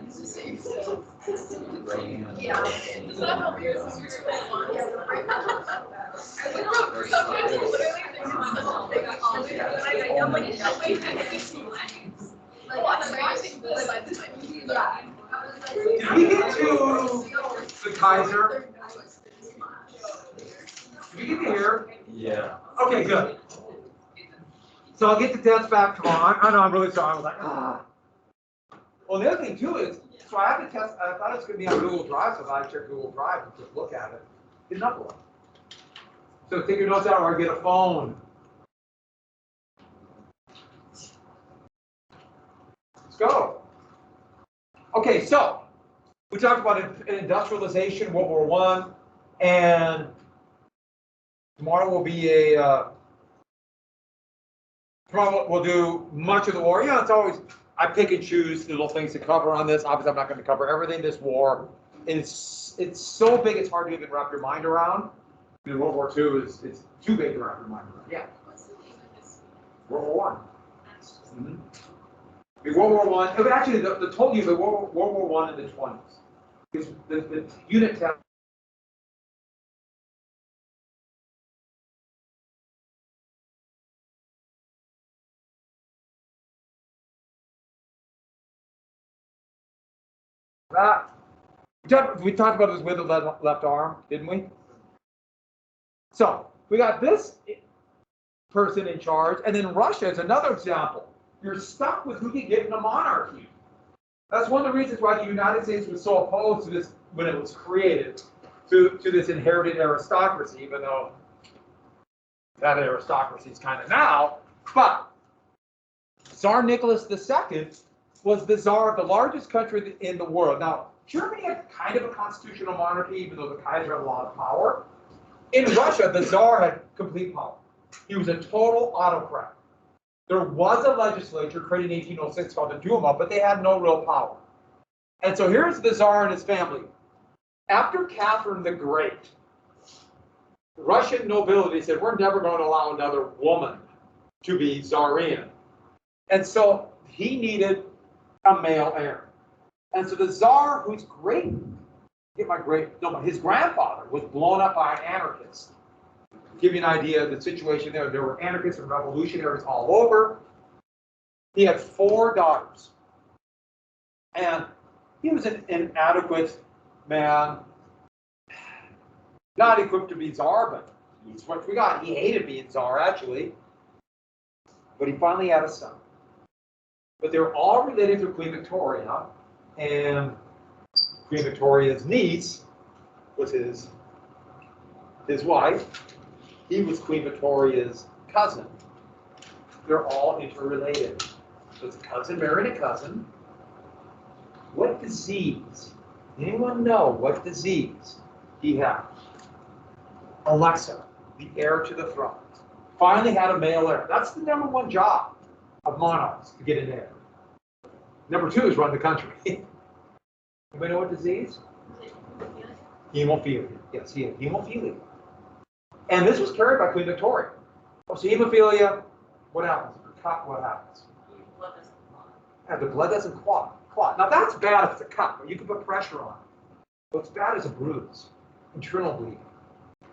Did we get to the Kaiser? Did we get to here? Yeah. Okay, good. So I'll get to death back tomorrow. I know I'm really sorry. I was like, ah. Well, the other thing too is, so I had to test. I thought it was going to be on Google Drive, so I checked Google Drive and just look at it. Did not work. So take your notes out, or get a phone. Let's go. Okay, so we talked about industrialization, World War I, and tomorrow will be a. Tomorrow we'll do much of the war. Yeah, it's always. I pick and choose little things to cover on this. Obviously, I'm not going to cover everything. This war, it's so big, it's hard to even wrap your mind around. And World War II it's too big to wrap your mind around. Yeah. What's the name of this? World War I. Mm-hmm. World War I. Actually, the total year, the World War I in the 20s. Because the unit test. We talked about this with the left arm, didn't we? So we got this person in charge, and then Russia is another example. You're stuck with who you get in a monarchy. That's one of the reasons why the United States was so opposed to this when it was created, to this inherited aristocracy, even though that aristocracy is kind of now. But Tsar Nicholas II was the czar of the largest country in the world. Now, Germany had kind of a constitutional monarchy, even though the Kaiser had a lot of power. In Russia, the czar had complete power. He was a total autocrat. There was a legislature created in 1806 called the Duma, but they had no real power. And so here's the czar and his family. After Catherine the Great, the Russian nobility said, we're never going to allow another woman to be czarian. And so he needed a male heir. And so the czar, whose his grandfather was blown up by an anarchist. To give you an idea of the situation there were anarchists and revolutionaries all over. He had 4 daughters. And he was an inadequate man, not equipped to be czar, but he's what we got. He hated being czar, actually. But he finally had a son. But they were all related to Queen Victoria, and Queen Victoria's niece was his wife. He was Queen Victoria's cousin. They're all interrelated. So it's a cousin married a cousin. What disease? Anyone know what disease he had? Alexa, the heir to the throne, finally had a male heir. That's the #1 job of monarchs, to get an heir. Number 2 is run the country. Anybody know what disease? Hemophilia. Yes, he had hemophilia. And this was carried by Queen Victoria. Oh, so hemophilia, what happens? What happens? Yeah, the blood doesn't clot. Now that's bad if it's a cut, but you can put pressure on it. What's bad is a bruise, internal bleeding.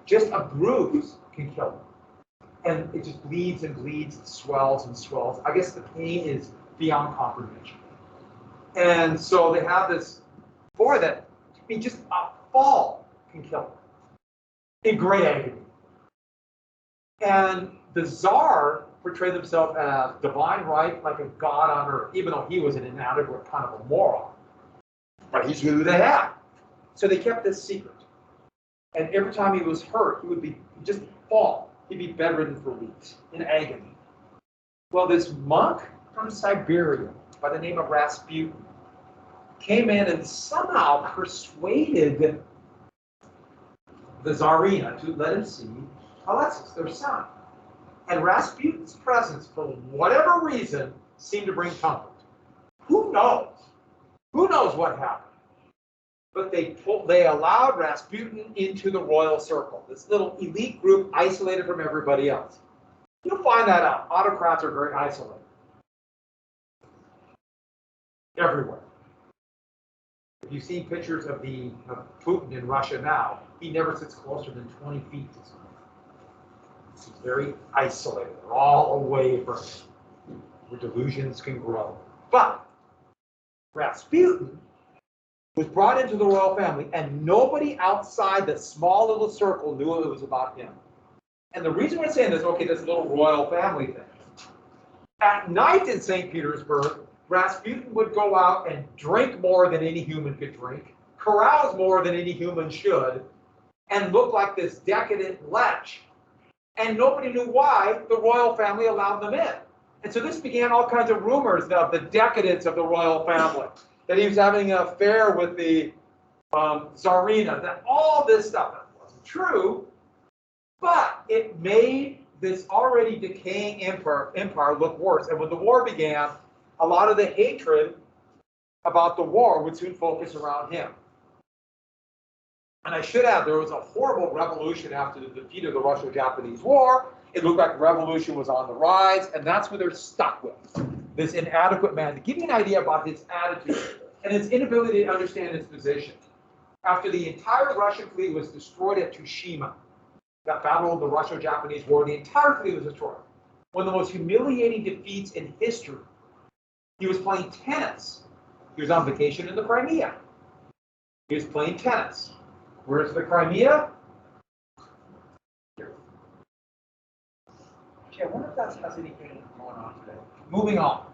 Just a bruise can kill them. And it just bleeds and bleeds, and swells and swells. I guess the pain is beyond comprehension. And so they have this boy that, just a fall can kill him in great agony. And the czar portrayed himself as divine right, like a god on earth, even though he was an inadequate kind of a moron. But he's who they had. So they kept this secret. And every time he was hurt, he would just fall. He'd be bedridden for weeks in agony. Well, this monk from Siberia by the name of Rasputin came in and somehow persuaded the Tsarina to let him see Alexis, their son. And Rasputin's presence, for whatever reason, seemed to bring comfort. Who knows? Who knows what happened? But they allowed Rasputin into the royal circle, this little elite group isolated from everybody else. You'll find that out. Autocrats are very isolated. Everywhere. If you've seen pictures of Putin in Russia now, he never sits closer than 20 feet to someone. He's very isolated. They're all away from him, where delusions can grow. But Rasputin was brought into the royal family, and nobody outside the small little circle knew it was about him. And the reason we're saying this, okay, this little royal family thing. At night in St. Petersburg, Rasputin would go out and drink more than any human could drink, carouse more than any human should, and look like this decadent lech. And nobody knew why the royal family allowed them in. And so this began all kinds of rumors of the decadence of the royal family, that he was having an affair with the Tsarina, that all this stuff. That wasn't true, but it made this already decaying empire look worse. And when the war began, a lot of the hatred about the war would soon focus around him. And I should add, there was a horrible revolution after the defeat of the Russo-Japanese War. It looked like revolution was on the rise, and that's what they're stuck with, this inadequate man. To give you an idea about his attitude and his inability to understand his position, after the entire Russian fleet was destroyed at Tsushima, that battle of the Russo-Japanese War, the entire fleet was destroyed. One of the most humiliating defeats in history. He was playing tennis. He was on vacation in the Crimea. He was playing tennis. Where's the Crimea? Here. Gee, I wonder if that has anything going on today. Moving on.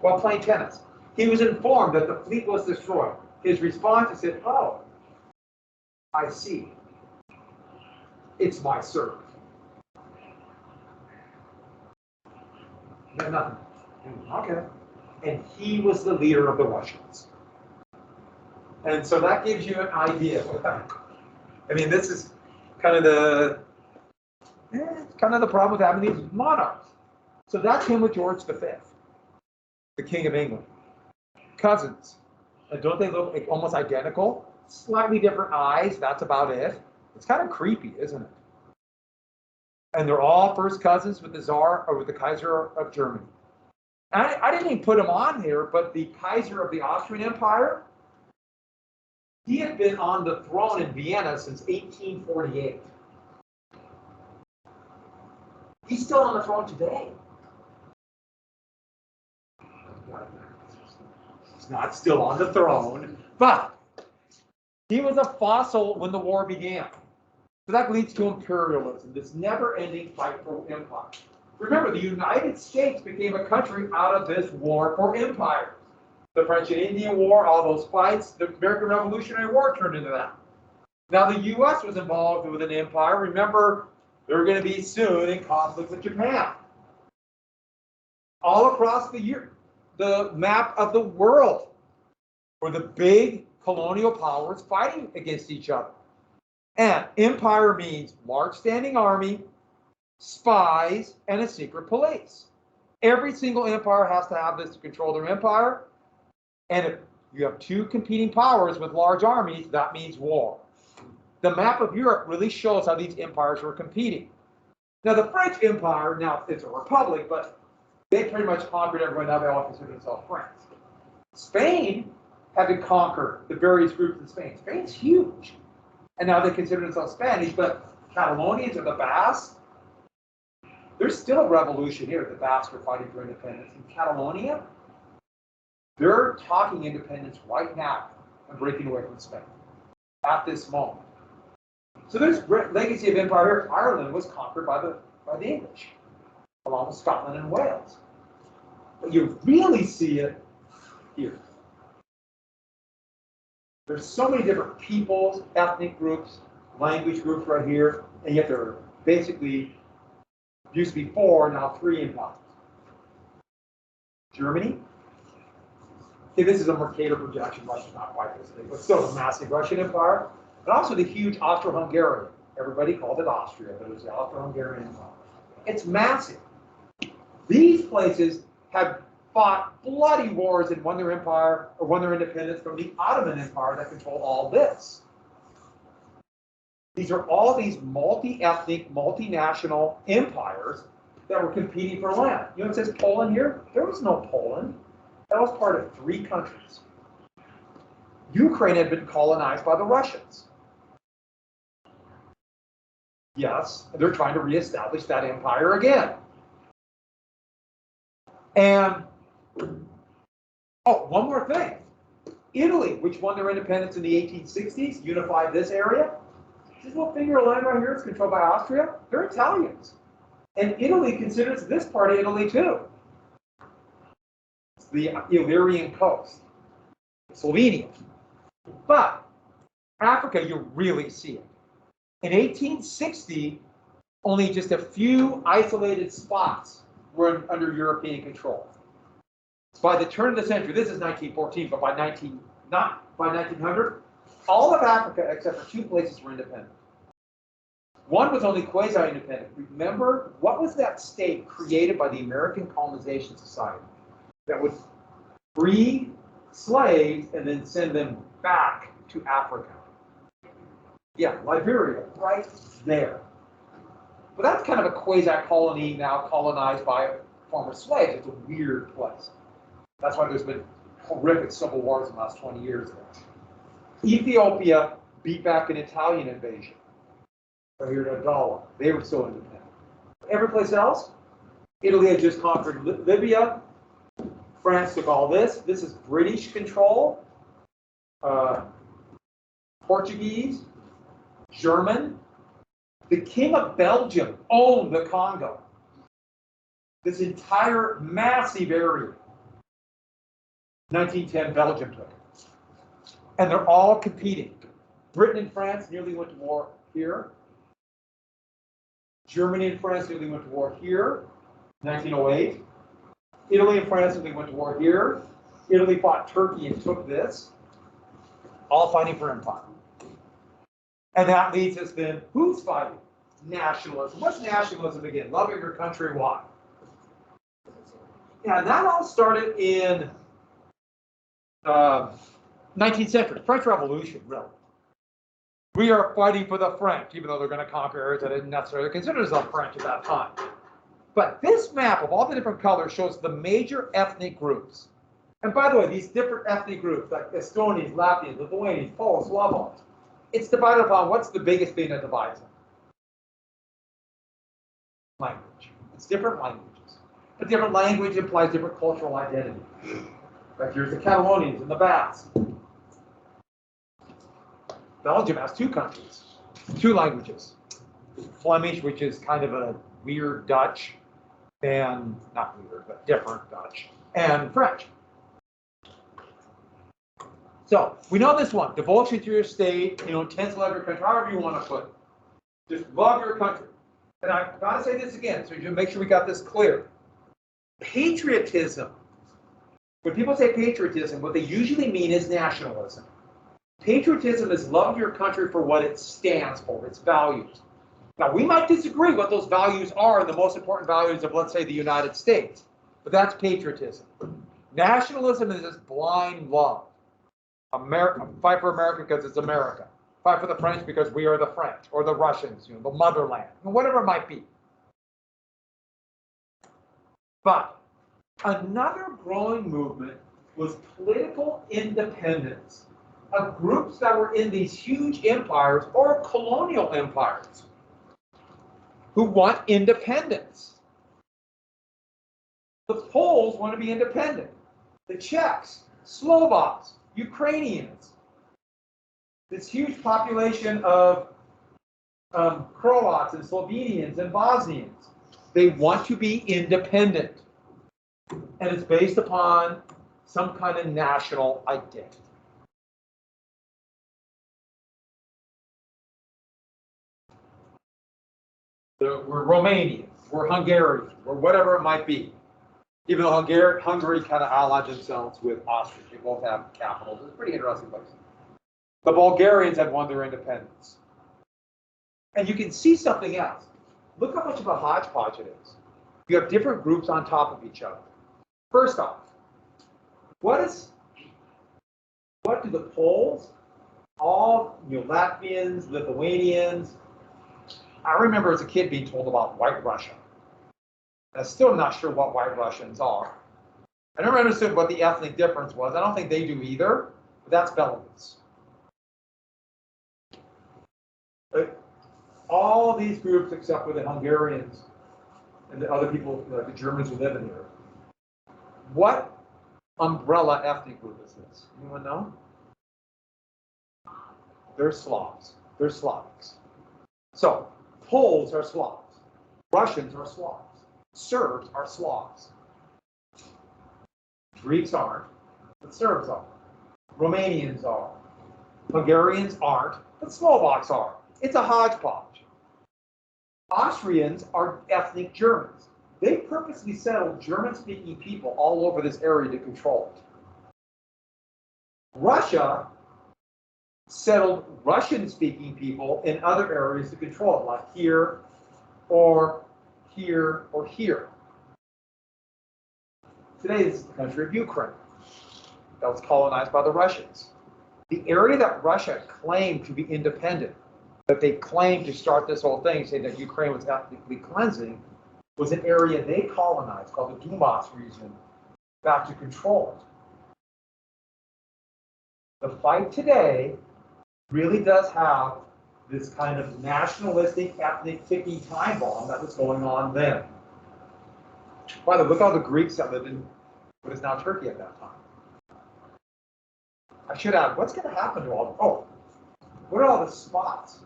While playing tennis, he was informed that the fleet was destroyed. His response, he said, "Oh, I see. It's my servant." No, nothing. Okay. And he was the leader of the Russians. And so that gives you an idea. I mean, this is kind of the problem with having these monarchs. So that's him with George V, the King of England. Cousins. And don't they look almost identical? Slightly different eyes, that's about it. It's kind of creepy, isn't it? And they're all first cousins with the Tsar or with the Kaiser of Germany. And I didn't even put him on here, but the Kaiser of the Austrian Empire, he had been on the throne in Vienna since 1848. He's still on the throne today. He's not still on the throne, but he was a fossil when the war began. So that leads to imperialism, this never-ending fight for empire. Remember, the United States became a country out of this war for empire. The French and Indian War, all those fights, the American Revolutionary War turned into that. Now the U.S. was involved with an empire. Remember, they're going to be soon in conflict with Japan. All across the map of the world were the big colonial powers fighting against each other. And empire means large standing army, spies, and a secret police. Every single empire has to have this to control their empire. And if you have two competing powers with large armies, that means war. The map of Europe really shows how these empires were competing. Now, the French Empire, now it's a republic, but they pretty much conquered everyone. Now they all consider themselves France. Spain had to conquer the various groups in Spain. Spain's huge. And now they consider themselves Spanish, but Catalonians or the Basques, there's still a revolution here. The Basques are fighting for independence. In Catalonia, they're talking independence right now and breaking away from Spain at this moment. So there's legacy of empire here. Ireland was conquered by the English, along with Scotland and Wales. But you really see it here. There's so many different peoples, ethnic groups, language groups right here, and yet there are basically, used to be 4, now 3 empires. Germany. Okay, this is a Mercator projection. Russia's not quite this big, but still a massive Russian empire. And also the huge Austro-Hungarian. Everybody called it Austria, but it was the Austro-Hungarian empire. It's massive. These places have fought bloody wars and won their empire or won their independence from the Ottoman Empire that controlled all this. These are all these multi-ethnic, multinational empires that were competing for land. You know, it says Poland here. There was no Poland. That was part of 3 countries. Ukraine had been colonized by the Russians. Yes, they're trying to reestablish that empire again. And, oh, one more thing. Italy, which won their independence in the 1860s, unified this area. This little finger of land right here is controlled by Austria. They're Italians. And Italy considers this part of Italy too. It's the Illyrian coast, Slovenia. But Africa, you really see it. In 1860, only just a few isolated spots were under European control. By the turn of the century, this is 1914, but by 1900, all of Africa except for two places were independent. One was only quasi-independent. Remember, what was that state created by the American Colonization Society that would free slaves and then send them back to Africa? Yeah, Liberia, right there. But that's kind of a quasi-colony now colonized by former slaves. It's a weird place. That's why there's been horrific civil wars in the last 20 years there. Ethiopia beat back an Italian invasion. Right here to Adala. They were still independent. Every place else, Italy had just conquered Libya. France took all this. This is British control. Portuguese, German. The King of Belgium owned the Congo. This entire massive area. 1910, Belgium took it. And they're all competing. Britain and France nearly went to war here. Germany and France nearly went to war here, 1908. Italy and France nearly went to war here. Italy fought Turkey and took this. All fighting for empire. And that leads us then, who's fighting? Nationalism. What's nationalism again? Loving your country, why? Yeah, that all started in 19th century, French Revolution, really. We are fighting for the French, even though they're going to conquer areas that didn't necessarily consider themselves French at that time. But this map of all the different colors shows the major ethnic groups. And by the way, these different ethnic groups, like Estonians, Latvians, Lithuanians, Poles, Slavons, it's divided upon what's the biggest thing that divides them? Language. It's different languages. But different language implies different cultural identity. Like here's the Catalonians and the Basques. Belgium has two countries, two languages. Flemish, which is kind of a weird Dutch, and not weird, but different Dutch, and French. So we know this one, devotion to your state, intense love your country, however you want to put it. Just love your country. And I've got to say this again, so you make sure we got this clear. Patriotism. When people say patriotism, what they usually mean is nationalism. Patriotism is love your country for what it stands for, its values. Now, we might disagree what those values are, the most important values of, let's say, the United States. But that's patriotism. Nationalism is this blind love. America, fight for America because it's America. Fight for the French because we are the French, or the Russians, the motherland, whatever it might be. But another growing movement was political independence of groups that were in these huge empires or colonial empires who want independence. The Poles want to be independent. The Czechs, Slovaks, Ukrainians, this huge population of Croats and Slovenians and Bosnians, they want to be independent. And it's based upon some kind of national identity. We're Romanians, we're Hungarians, or whatever it might be. Even though Hungary kind of allied themselves with Austria. They both have capitals. It's a pretty interesting place. The Bulgarians had won their independence. And you can see something else. Look how much of a hodgepodge it is. You have different groups on top of each other. First off, what do the Poles, all Latvians, Lithuanians, I remember as a kid being told about White Russia. I'm still not sure what White Russians are. I never understood what the ethnic difference was. I don't think they do either. But that's Belarus. All these groups, except for the Hungarians and the other people, the Germans who live in there. What umbrella ethnic group is this? Anyone know? They're Slavs. They're Slavics. So, Poles are Slavs. Russians are Slavs. Serbs are Slavs. Greeks aren't, but Serbs are. Romanians are. Hungarians aren't, but Slovaks are. It's a hodgepodge. Austrians are ethnic Germans. They purposely settled German-speaking people all over this area to control it. Russia settled Russian-speaking people in other areas to control it, like here, or here, or here. Today, this is the country of Ukraine. That was colonized by the Russians. The area that Russia claimed to be independent, that they claimed to start this whole thing, saying that Ukraine was ethnically cleansing, was an area they colonized called the Donbass region, back to control it. The fight today really does have this kind of nationalistic, ethnic ticking time bomb that was going on then. By the way, look at all the Greeks that lived in what is now Turkey at that time. I should add, what's going to happen to all? Oh, what are all the spots?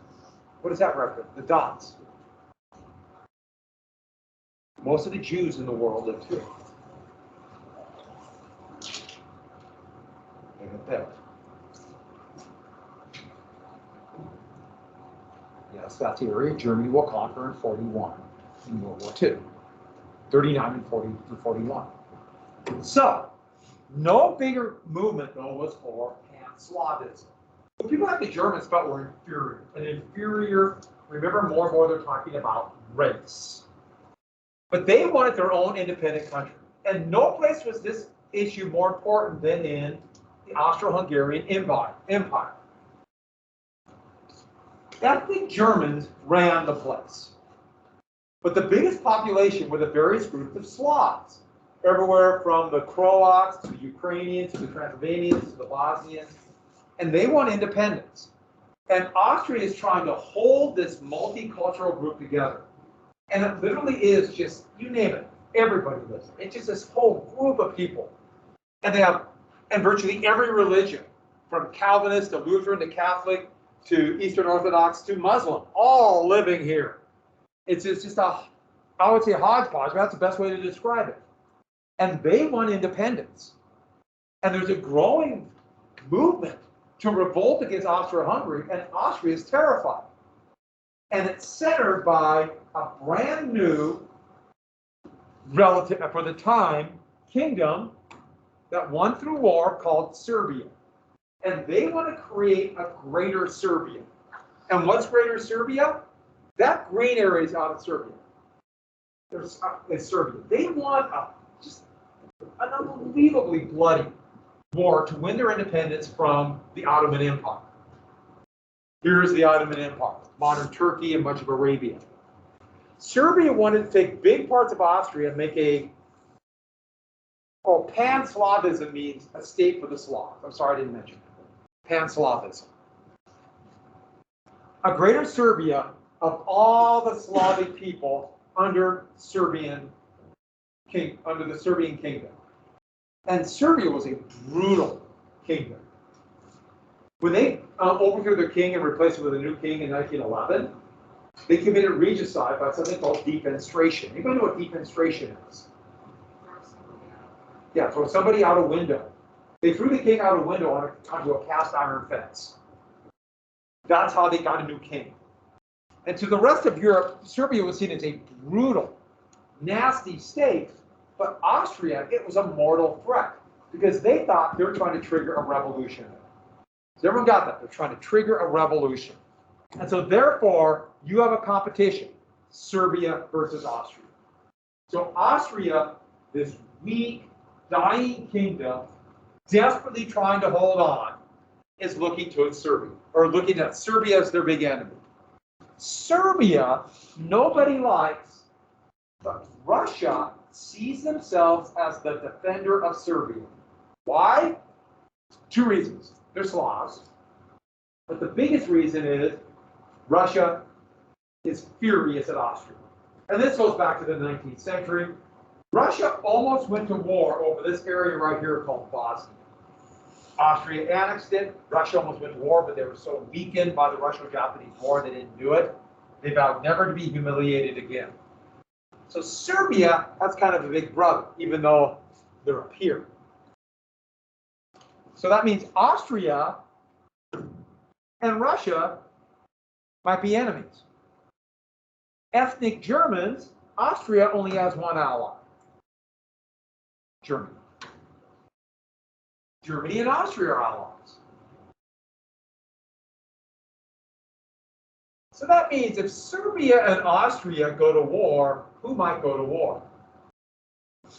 What does that represent? The dots. Most of the Jews in the world live here. Look at that. Yes, that's the area Germany will conquer in 41 in World War II. 39 and 40 to 41. So, no bigger movement, though, was for pan-Slavism. But people like the Germans felt were inferior. An inferior, remember more and more they're talking about race. But they wanted their own independent country. And no place was this issue more important than in the Austro-Hungarian Empire. Ethnic Germans ran the place. But the biggest population were the various groups of Slavs. Everywhere from the Croats to the Ukrainians to the Transylvanians to the Bosnians. And they want independence. And Austria is trying to hold this multicultural group together. And it literally is just, you name it, everybody lives there. It's just this whole group of people. And they have, and virtually every religion, from Calvinist to Lutheran to Catholic to Eastern Orthodox to Muslim, all living here. It's just a, I would say hodgepodge, but that's the best way to describe it. And they want independence. And there's a growing movement to revolt against Austria-Hungary, and Austria is terrified. And it's centered by a brand new, relative, for the time, kingdom that won through war called Serbia. And they want to create a greater Serbia. And what's greater Serbia? That green area is out of Serbia. It's Serbia. They want just an unbelievably bloody war to win their independence from the Ottoman Empire. Here's the Ottoman Empire, modern Turkey and much of Arabia. Serbia wanted to take big parts of Austria and make pan-Slavism means a state for the Slavs. I'm sorry I didn't mention that. Pan-Slavism. A greater Serbia of all the Slavic people under the Serbian kingdom. And Serbia was a brutal kingdom. When they overthrew their king and replaced him with a new king in 1911, they committed regicide by something called defenestration. Anybody know what defenestration is? Yeah, throw somebody out a window. They threw the king out a window onto a cast iron fence. That's how they got a new king. And to the rest of Europe, Serbia was seen as a brutal, nasty state, but Austria, it was a mortal threat because they thought they were trying to trigger a revolution. So everyone got that. They're trying to trigger a revolution. And so therefore, you have a competition, Serbia versus Austria. So Austria, this weak, dying kingdom, desperately trying to hold on, is looking towards Serbia, or looking at Serbia as their big enemy. Serbia, nobody likes, but Russia sees themselves as the defender of Serbia. Why? Two reasons. They're Slavs. But the biggest reason is Russia is furious at Austria. And this goes back to the 19th century. Russia almost went to war over this area right here called Bosnia. Austria annexed it. Russia almost went to war, but they were so weakened by the Russo-Japanese War, they didn't do it. They vowed never to be humiliated again. So Serbia, that's kind of a big brother, even though they're up here. So that means Austria and Russia might be enemies. Ethnic Germans, Austria only has one ally, Germany. Germany and Austria are allies. So that means if Serbia and Austria go to war, who might go to war? Do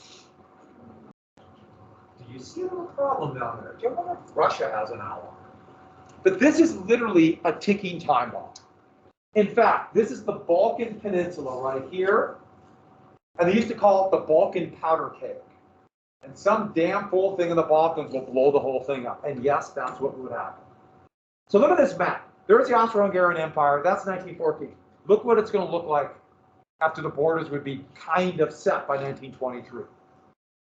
you see a little problem down there? Do you wonder if Russia has an ally? But this is literally a ticking time bomb. In fact, this is the Balkan Peninsula right here, and they used to call it the Balkan powder keg. And some damn fool thing in the Balkans will blow the whole thing up. And yes, that's what would happen. So look at this map. There's the Austro-Hungarian Empire. That's 1914. Look what it's going to look like after the borders would be kind of set by 1923.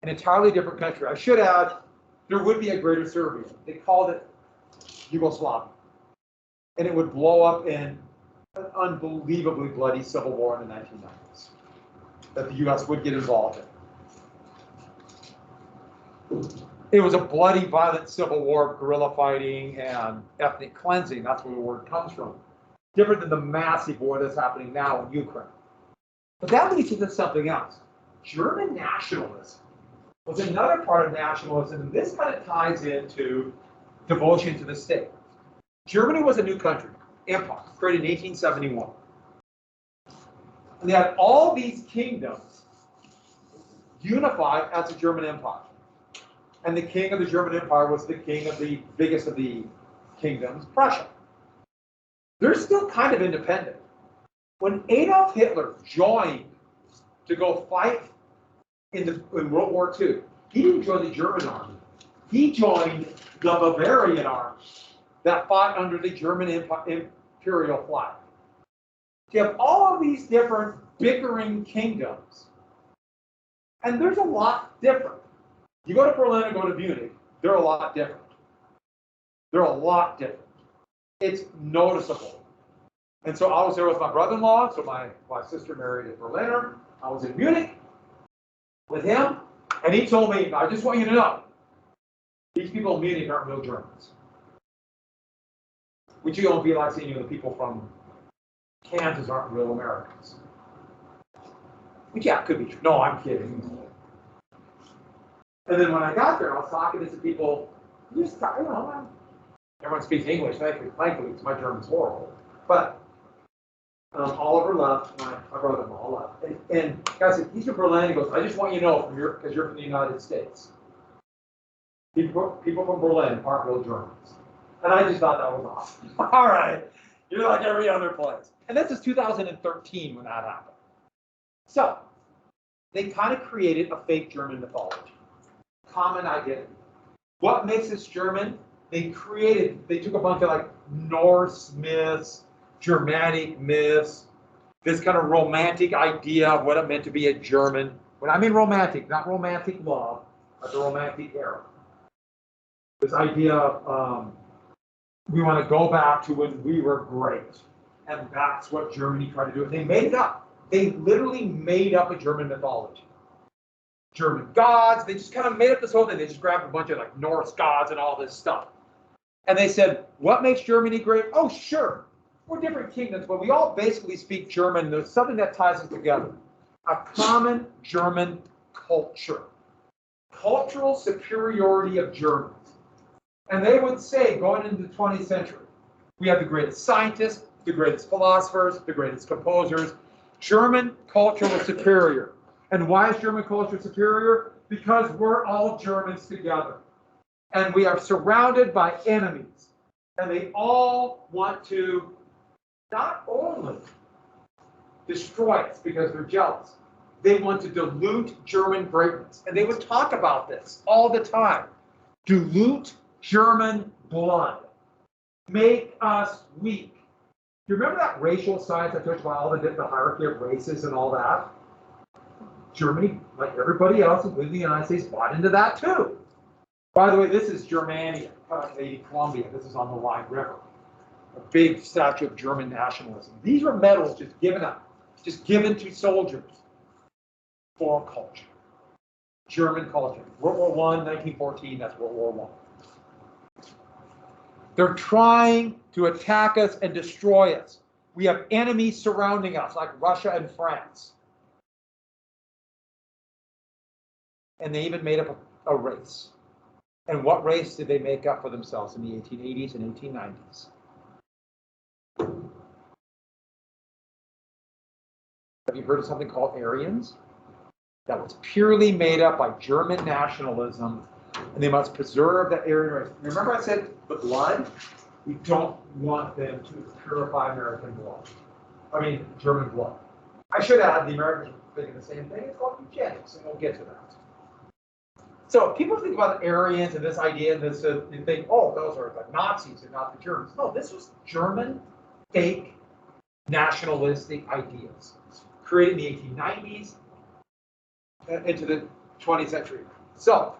An entirely different country. I should add, there would be a Greater Serbia. They called it Yugoslavia. And it would blow up in an unbelievably bloody civil war in the 1990s that the U.S. would get involved in. It was a bloody, violent civil war of guerrilla fighting and ethnic cleansing. That's where the word comes from. Different than the massive war that's happening now in Ukraine. But that leads to something else. German nationalism was another part of nationalism, and this kind of ties into devotion to the state. Germany was a new country, empire, created in 1871. And they had all these kingdoms unified as a German empire. And the king of the German Empire was the king of the biggest of the kingdoms, Prussia. They're still kind of independent. When Adolf Hitler joined to go fight in World War II, he didn't join the German army. He joined the Bavarian army that fought under the German imperial flag. You have all of these different bickering kingdoms, and there's a lot different. You go to Berlin and go to Munich, they're a lot different. They're a lot different. It's noticeable. And so I was there with my brother-in-law, so my sister married a Berliner. I was in Munich with him, and he told me, I just want you to know, these people in Munich aren't real Germans. Which you don't be like saying, the people from Kansas aren't real Americans. Which, yeah, could be true. No, I'm kidding. And then when I got there, I was talking to some people, everyone speaks English, thankfully, because my German's horrible. But Oliver left, my brother-in-law left. And guy said, he's from Berlin. He goes, I just want you to know, because you're from the United States. People from Berlin aren't real Germans. And I just thought that was awesome. All right. You're like every other place. And this is 2013 when that happened. So, they kind of created a fake German mythology. Common identity. What makes us German? They took a bunch of like Norse myths, Germanic myths, this kind of romantic idea of what it meant to be a German. When I mean romantic, not romantic love, but the romantic era. This idea of we want to go back to when we were great. And that's what Germany tried to do. They made it up. They literally made up a German mythology. German gods, they just kind of made up this whole thing. They just grabbed a bunch of like Norse gods and all this stuff. And they said, what makes Germany great? Oh, sure. We're different kingdoms, but we all basically speak German. There's something that ties us together. A common German culture. Cultural superiority of Germans. And they would say, going into the 20th century, we have the greatest scientists, the greatest philosophers, the greatest composers. German culture was superior. And why is German culture superior? Because we're all Germans together. And we are surrounded by enemies. And they all want to not only destroy us because they're jealous, they want to dilute German greatness. And they would talk about this all the time. Dilute German blood, make us weak. Do you remember that racial science I talked about, all the hierarchy of races and all that? Germany, like everybody else, including the United States, bought into that too. By the way, this is Germania, Lady Columbia. This is on the Rhine River. A big statue of German nationalism. These were medals just given to soldiers. Foreign culture. German culture. World War I, 1914, that's World War I. They're trying to attack us and destroy us. We have enemies surrounding us, like Russia and France. And they even made up a race. And what race did they make up for themselves in the 1880s and 1890s? Have you heard of something called Aryans? That was purely made up by German nationalism, and they must preserve that Aryan race. Remember I said the blood? We don't want them to purify American blood. I mean, German blood. I should add, the Americans are thinking the same thing. It's called eugenics, and we'll get to that. So people think about the Aryans and this idea, and this, you think, oh, those are the Nazis and not the Germans. No, this was German fake nationalistic ideas created in the 1890s into the 20th century. So,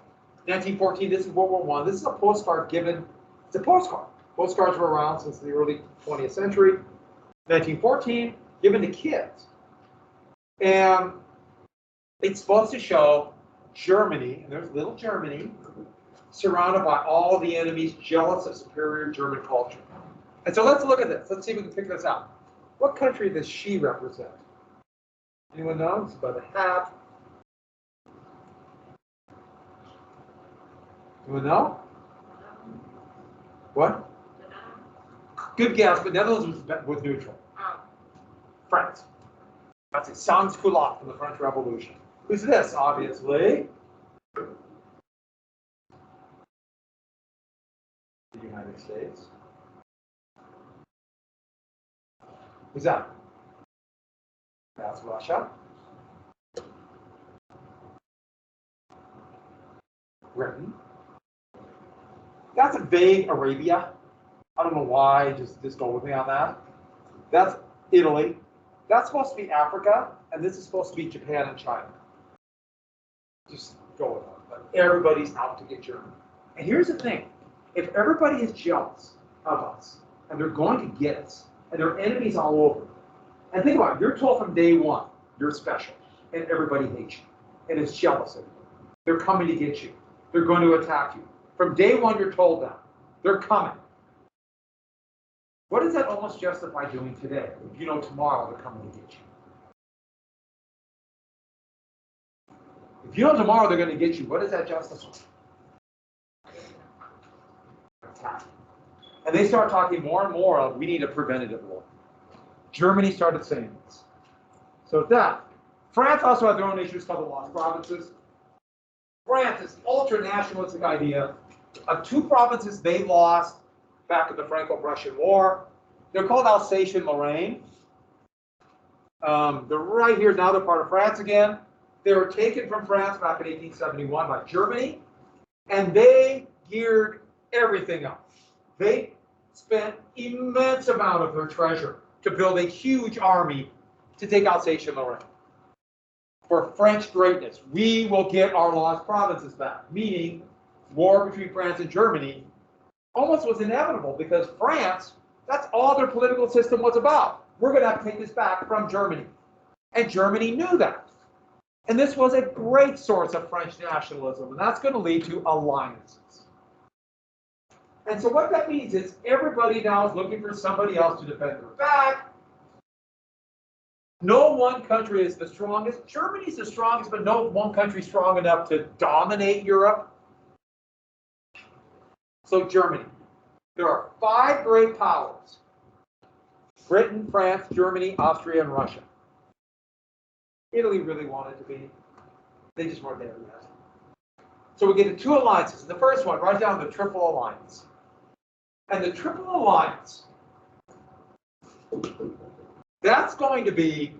1914, this is World War I. This is a postcard given, it's a postcard. Postcards were around since the early 20th century. 1914, given to kids. And it's supposed to show Germany, and there's little Germany, surrounded by all the enemies, jealous of superior German culture. And so let's look at this. Let's see if we can pick this out. What country does she represent? Anyone know? It's about a hat. Anyone know? What? Good guess, but Netherlands was neutral. France. That's a sans culotte from the French Revolution. Who's this, obviously? The United States. Who's that? That's Russia. Britain. That's a vague Arabia. I don't know why, just go with me on that. That's Italy. That's supposed to be Africa, and this is supposed to be Japan and China. Just go with it. But everybody's out to get Germany. And here's the thing. If everybody is jealous of us, and they're going to get us, and there are enemies all over, and think about it, you're told from day one, you're special, and everybody hates you, and is jealous of you. They're coming to get you. They're going to attack you. From day one, you're told that. They're coming. What does that almost justify doing today? If you know tomorrow they're coming to get you. If you know tomorrow they're going to get you, what does that justify? Attack. And they start talking more and more of, we need a preventative war. Germany started saying this. So with that, France also had their own issues called the Lost Provinces. France is ultra-nationalistic idea of two provinces they lost back in the Franco-Prussian War. They're called Alsace and Lorraine. They're right here, now they're part of France again. They were taken from France back in 1871 by Germany, and they geared everything up. They spent immense amount of their treasure to build a huge army to take Alsace and Lorraine. For French greatness, we will get our lost provinces back, meaning war between France and Germany almost was inevitable because France, that's all their political system was about. We're going to have to take this back from Germany. And Germany knew that. And this was a great source of French nationalism, and that's going to lead to alliances. And so what that means is everybody now is looking for somebody else to defend their back. No one country is the strongest. Germany's the strongest, but no one country is strong enough to dominate Europe. So Germany. There are 5 great powers. Britain, France, Germany, Austria, and Russia. Italy really wanted to be. They just weren't there yet. So we get to 2 alliances. The first one, right down the Triple Alliance. And the Triple Alliance, that's going to be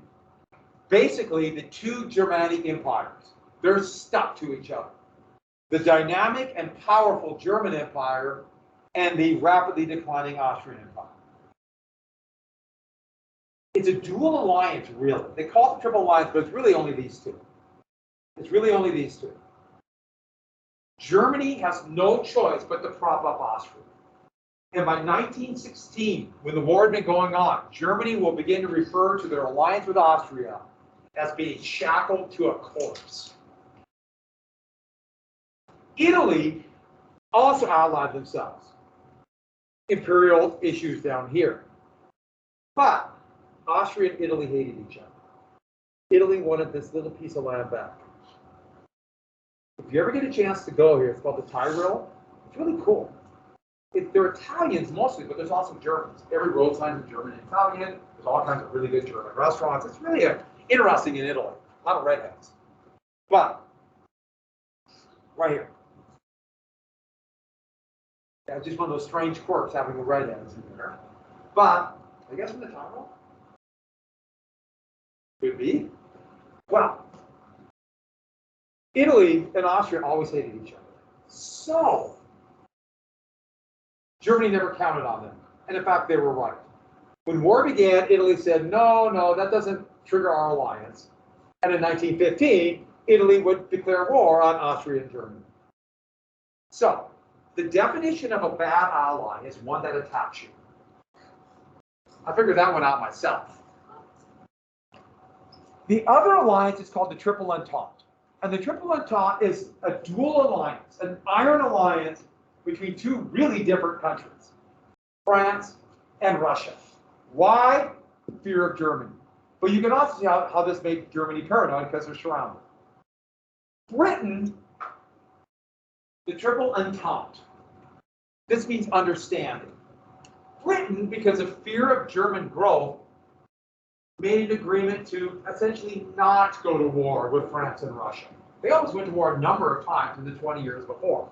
basically the 2 Germanic empires. They're stuck to each other. The dynamic and powerful German Empire and the rapidly declining Austrian Empire. It's a dual alliance, really. They call it the Triple Alliance, but it's really only these two. It's really only these two. Germany has no choice but to prop up Austria. And by 1916, when the war had been going on, Germany will begin to refer to their alliance with Austria as being shackled to a corpse. Italy also allied themselves. Imperial issues down here. But Austria and Italy hated each other. Italy wanted this little piece of land back. If you ever get a chance to go here, it's called the Tyrol. It's really cool. They're Italians mostly, but there's also Germans. Every road sign is German and Italian. There's all kinds of really good German restaurants. It's really interesting in Italy. A lot of redheads. But, right here. Yeah, just one of those strange quirks having the redheads in there. But, I guess in the Tyrol? Could be. Well, Italy and Austria always hated each other. So, Germany never counted on them. And in fact, they were right. When war began, Italy said, no, that doesn't trigger our alliance. And in 1915, Italy would declare war on Austria and Germany. So, the definition of a bad ally is one that attacks you. I figured that one out myself. The other alliance is called the Triple Entente. And the Triple Entente is a dual alliance, an iron alliance between two really different countries, France and Russia. Why? Fear of Germany. But you can also see how this made Germany paranoid because they're surrounded. Britain, the Triple Entente. This means understanding. Britain, because of fear of German growth, made an agreement to essentially not go to war with France and Russia. They almost went to war a number of times in the 20 years before.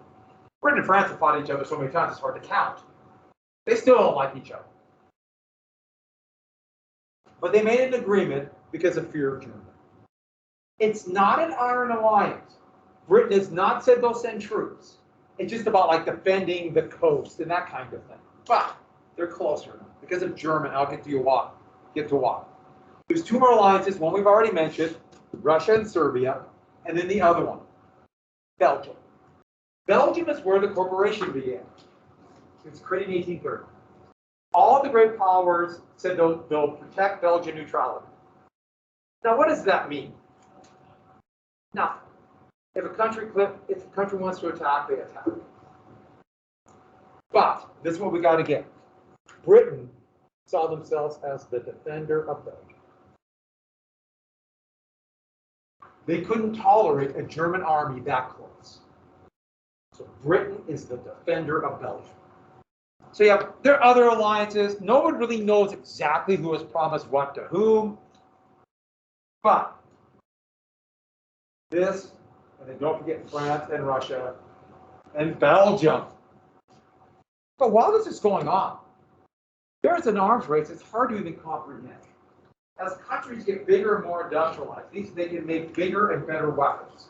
Britain and France have fought each other so many times it's hard to count. They still don't like each other. But they made an agreement because of fear of Germany. It's not an iron alliance. Britain has not said they'll send troops. It's just about like defending the coast and that kind of thing. But they're closer now because of German. I'll get to why. There's two more alliances, one we've already mentioned, Russia and Serbia, and then the other one, Belgium. Belgium is where the corporation began. It was created in 1830. All the great powers said they'll protect Belgian neutrality. Now, what does that mean? Now, if a country wants to attack, they attack. But this is what we got to get. Britain saw themselves as the defender of Belgium. They couldn't tolerate a German army that close. So Britain is the defender of Belgium. So yeah, there are other alliances. No one really knows exactly who has promised what to whom. But this, and then don't forget France and Russia and Belgium. But while this is going on, there is an arms race that's hard to even comprehend. As countries get bigger and more industrialized, they can make bigger and better weapons.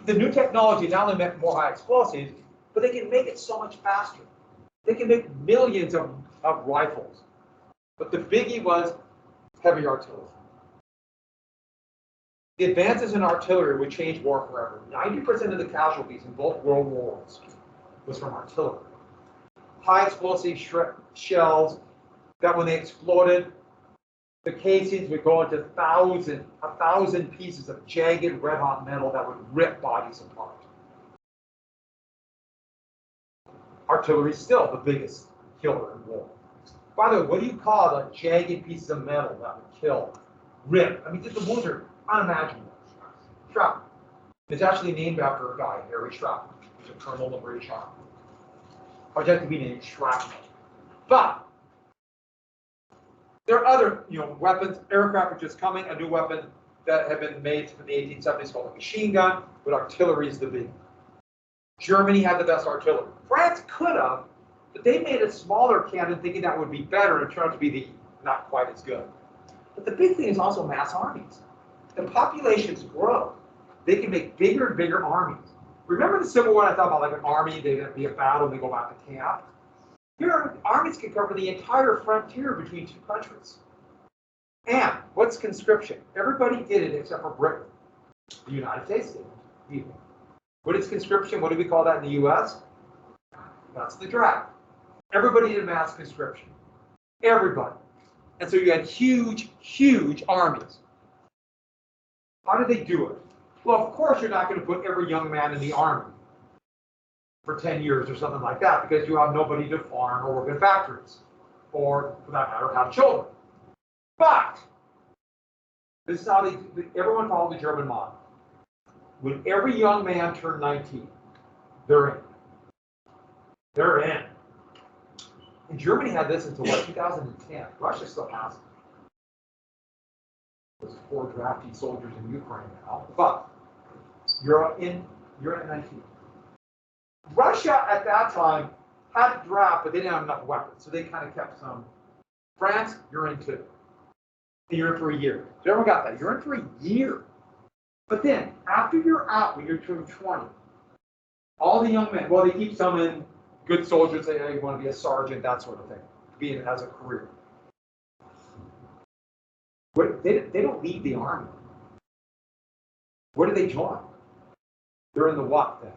The new technology not only meant more high explosives, but they can make it so much faster. They can make millions of rifles. But the biggie was heavy artillery. The advances in artillery would change war forever. 90% of the casualties in both world wars was from artillery. High explosive shells that when they exploded, the casings would go into 1,000 pieces of jagged red-hot metal that would rip bodies apart. Artillery is still the biggest killer in war. By the way, what do you call the jagged pieces of metal that would kill, rip? I mean, the wounds are unimaginable. Shrapnel. It's actually named after a guy, Harry Shrapnel, who's a colonel in the British Army. I'd have to be named Shrapnel. But there are other, weapons. Aircraft are just coming. A new weapon that had been made from the 1870s called a machine gun, but artillery is the big. Germany had the best artillery. France could have, but they made a smaller cannon thinking that would be better, and it turned out to be not quite as good. But the big thing is also mass armies. The populations grow. They can make bigger and bigger armies. Remember the Civil War? I thought about like an army, they'd be a battle, and they go back to camp. Here, armies can cover the entire frontier between two countries. And what's conscription? Everybody did it except for Britain. The United States didn't. What is conscription? What do we call that in the U.S.? That's the draft. Everybody did mass conscription. Everybody. And so you had huge, huge armies. How did they do it? Well, of course, you're not going to put every young man in the army for 10 years or something like that because you have nobody to farm or work in factories or, for that matter, have children. But this is how everyone followed the German model. When every young man turned 19, they're in. They're in. And Germany had this until what, 2010. Russia still has it. There's 4 drafty soldiers in Ukraine now, but you're in 19. Russia at that time had a draft, but they didn't have enough weapons, so they kind of kept some. France, you're in 2. And you're in for a year. So everyone got that. You're in for a year. But then, after you're out, when you're turning 20, all the young men, well, they keep some in good soldiers, say, hey, you want to be a sergeant, that sort of thing, being it as a career. They don't leave the army. Where do they join? They're in the what then?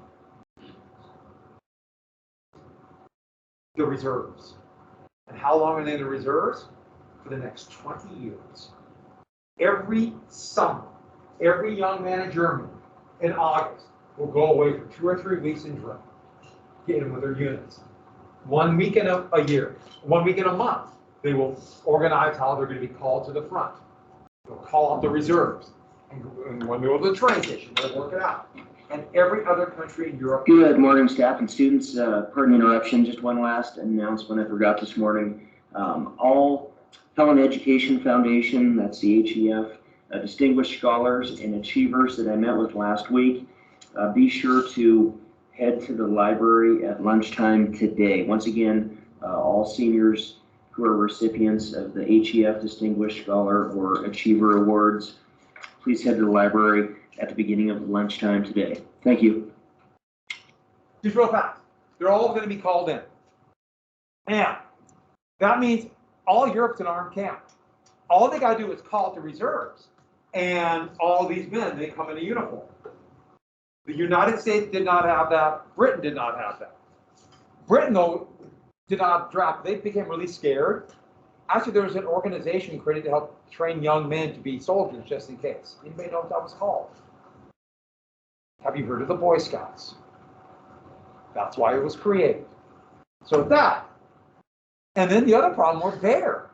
The reserves. And how long are they in the reserves? For the next 20 years. Every summer, every young man in Germany in August will go away for 2 or 3 weeks in drill, getting with their units. 1 week in a year, 1 week in a month, they will organize how they're going to be called to the front. They'll call out the reserves. And when they go to the train station, they'll work it out. And every other country in Europe. Good morning, staff and students. Pardon the interruption, just one last announcement I forgot this morning. All Helen Education Foundation, that's the HEF, distinguished scholars and achievers that I met with last week, be sure to head to the library at lunchtime today. Once again, all seniors who are recipients of the HEF Distinguished Scholar or Achiever Awards, please head to the library at the beginning of lunchtime today. Thank you. Just real fast. They're all going to be called in. And that means all Europe's an armed camp. All they got to do is call it the reserves. And all these men, they come in a uniform. The United States did not have that. Britain did not have that. Britain, though, did not draft. They became really scared. Actually, there was an organization created to help train young men to be soldiers, just in case. Anybody know what that was called? Have you heard of the Boy Scouts? That's why it was created. So that. And then the other problem was bear.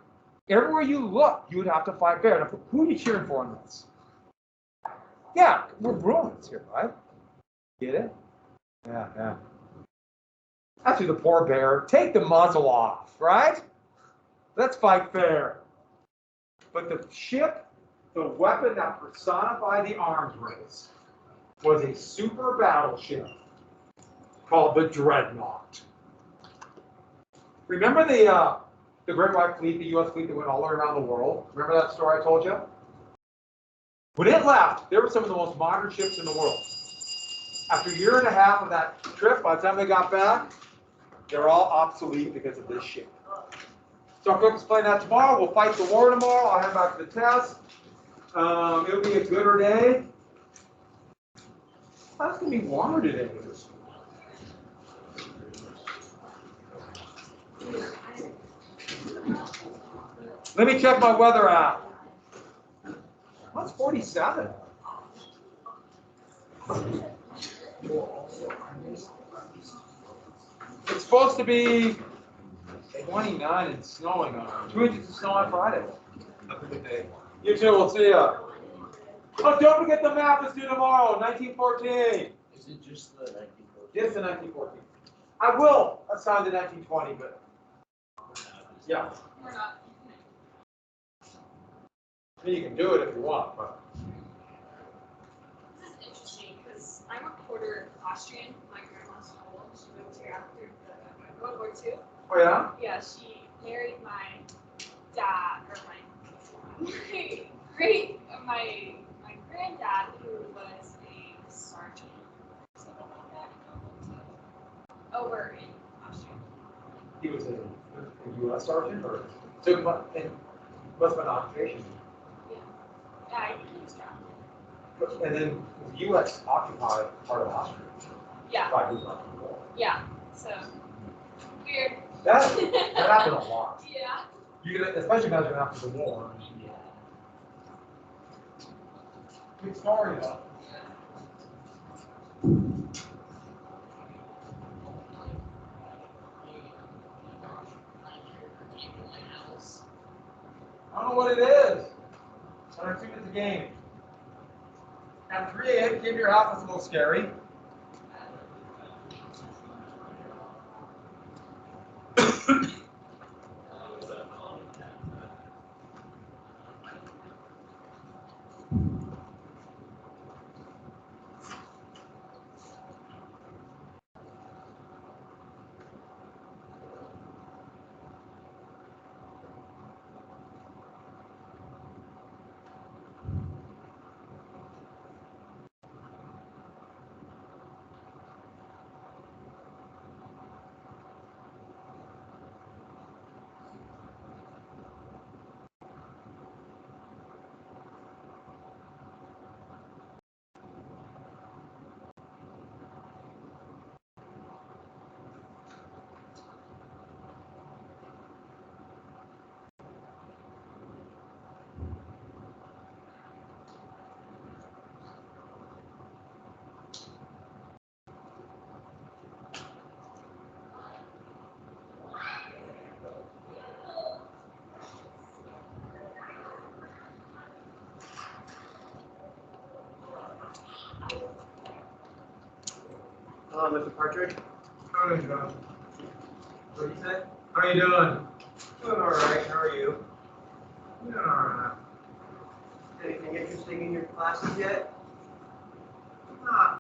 Everywhere you look, you would have to fight bear. Now, who are you cheering for in this? Yeah, we're Bruins here, right? Get it? Yeah. Actually, the poor bear. Take the muzzle off, right? Let's fight fair. But the ship, the weapon that personified the arms race, was a super battleship called the Dreadnought. Remember the Great White Fleet, the U.S. fleet that went all around the world? Remember that story I told you? When it left, they were some of the most modern ships in the world. After a year and a half of that trip, by the time they got back, they're all obsolete because of this ship. So I'll explain that tomorrow. We'll fight the war tomorrow. I'll head back to the test. It'll be a gooder day. Oh, it's going to be warmer today. Let me check my weather app. Oh, it's 47. It's supposed to be 29 and snowing on 2 inches of snow on Friday. Have a good day. You too. We'll see ya. Oh, don't forget the map is due tomorrow, 1914. Is it just the 1914? Just the 1914. I will assign the 1920, but yeah. We're not. I mean, you can do it if you want, but. This is interesting because I'm a quarter Austrian. My grandma's Polish. She moved here after the World War II. Oh yeah? Yeah, she married my dad, or my granddad, who was a sergeant. So over in Austria. He was a U.S. sergeant, or so he must have been occupation. Yeah, I think he was drafted. And then the U.S. occupied part of Austria. Yeah, By his war. yeah. So weird. That happened a lot. Yeah. You can, especially imagine after the war. Good story, though. I don't know what it is. I don't think it's a game. At 3 a.m. came to your house, it's a little scary. Hello, Mr. Partridge. How are you doing? What do you say? How are you doing? Doing all right. How are you? Doing all right. Anything interesting in your classes yet? Not